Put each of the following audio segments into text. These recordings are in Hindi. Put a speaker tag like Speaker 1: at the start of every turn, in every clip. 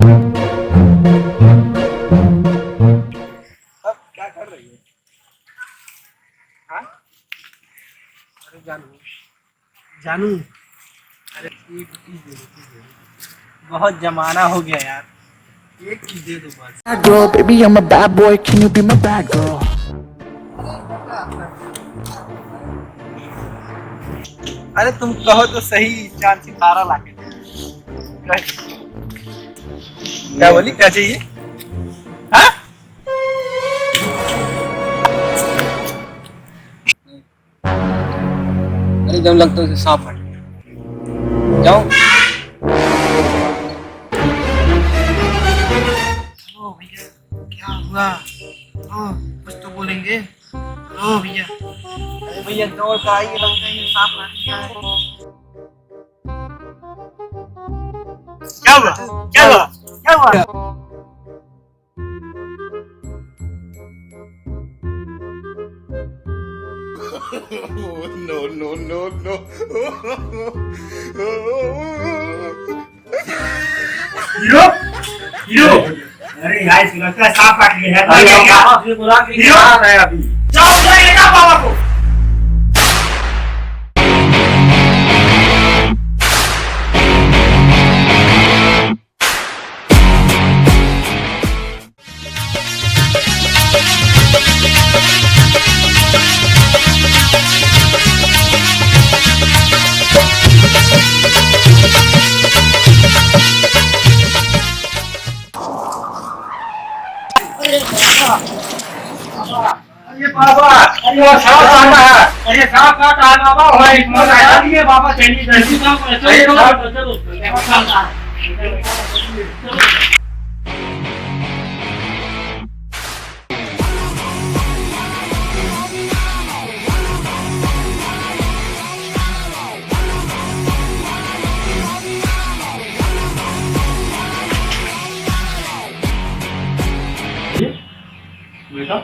Speaker 1: अब क्या कर रही है? हाँ? अरे जानू, जानू, अरे एक चीज दे दो, चीज दे दो। बहुत जमाना हो गया यार, एक चीज दे दो बस।
Speaker 2: Bad girl, baby, I'm a bad boy. Can you be my bad girl?
Speaker 1: अरे तुम कहो तो सही, चांद सितारा लाके दे। क्या बोली, क्या चाहिए? हाँ?
Speaker 3: अरे जब लगता है उसे सांप काट लिया। जाओ।
Speaker 1: ओ भैया, क्या हुआ? ओ, कुछ तो बोलेंगे। ओ भैया, अरे भैया दौड़ कर आइए, लगता है ये सांप काट लिया है। क्या हुआ? क्या हुआ? क्या हुआ?
Speaker 4: No, no, no, no.
Speaker 5: Hero hero अरे यार इसको लगता है सांप काट लिया है। अरे क्या बुला के हीरो आ रहा है अभी। जाओ जाइए ना बाबा को। अरे बाबा, अरे वो सांप काटा है। अरे सांप काटा है बाबा। भाई मत आया दिए बाबा, चलिए जल्दी सांप चलो चलो बेटा,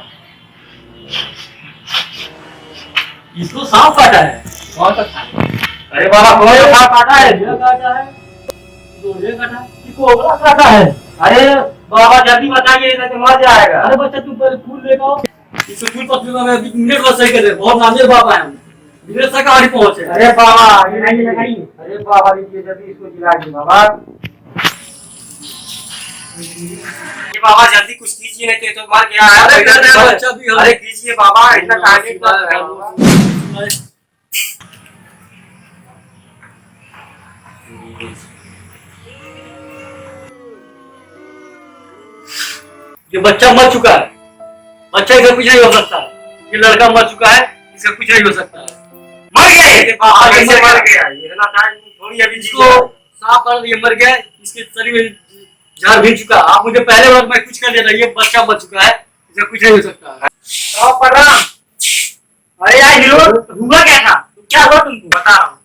Speaker 5: इसको सांप काटा है। कौन सा सांप? अरे बाबा कौन सा सांप काटा है? ये काटा है, ये काटा है, ये कोबरा काटा है। अरे बाबा जल्दी बताइए, नहीं तो मर जाएगा। अरे बच्चा तू पहले फूल लेकर आओ। इसको फूल पत्ती में मिनट बस सही कर दे। बहुत नामी बाबा है, मिनट तक गाड़ी पहुंचे। अरे बाबा ये नहीं लगाइए। अरे बाबा लीजिए जल्दी इसको जिलाइए बाबा। ये बाबा जल्दी कुछ कीजिए, नहीं तो मर गया है। अरे बच्चा भी अरे कीजिए बाबा, इतना काहे कर रहे हो? ये बच्चा मर चुका है। बच्चा इसका कुछ नहीं हो सकता। ये लड़का मर चुका है, इसका कुछ नहीं हो सकता है। मर गया ये बाबा, कैसे मर गया? ये इतना टाइम थोड़ी अभी जिसको सांप काट ये मर गया, इसके शरीर में जहर घिर चुका। आप मुझे पहले बार मैं कुछ कर लेता, ये बच्चा मर चुका है, इसका कुछ नहीं हो सकता। प्रणाम। अरे यार हीरो, हुआ क्या था? क्या हुआ तुमको? बता रहा हूँ।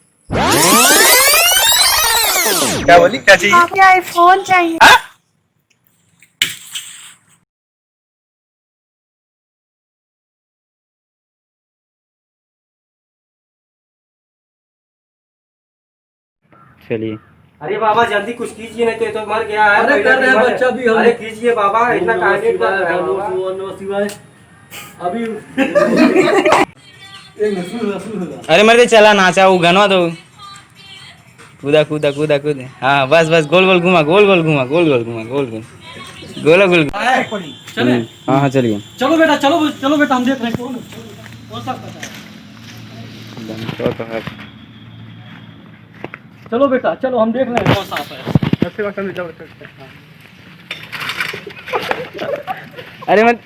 Speaker 1: क्या बोली, क्या चाहिए?
Speaker 6: आपके आईफोन चाहिए।
Speaker 1: हाँ?
Speaker 3: चलिए।
Speaker 5: अरे बाबा जल्दी कुछ कीजिए, नहीं तो मर गया है।
Speaker 1: अरे कर रहे हैं बच्चा भी हम।
Speaker 5: अरे कीजिए बाबा, इतना काहे कर रहे हो?
Speaker 1: अभी
Speaker 3: अरे मर्दे चला नाचा वो गनवा दो। कूदा कूदा कूदा कूद। हाँ बस बस, गोल गोल घुमा, गोल गोल घुमा, गोल गोल घुमा, गोल गोल गोला गोल।
Speaker 1: चले।
Speaker 3: हाँ हाँ चलिए।
Speaker 1: चलो बेटा, चलो चलो बेटा, हम देख रहे हैं कौन सा पता है। चलो बेटा, चलो हम देख रहे हैं कौन सा है।
Speaker 3: अरे मत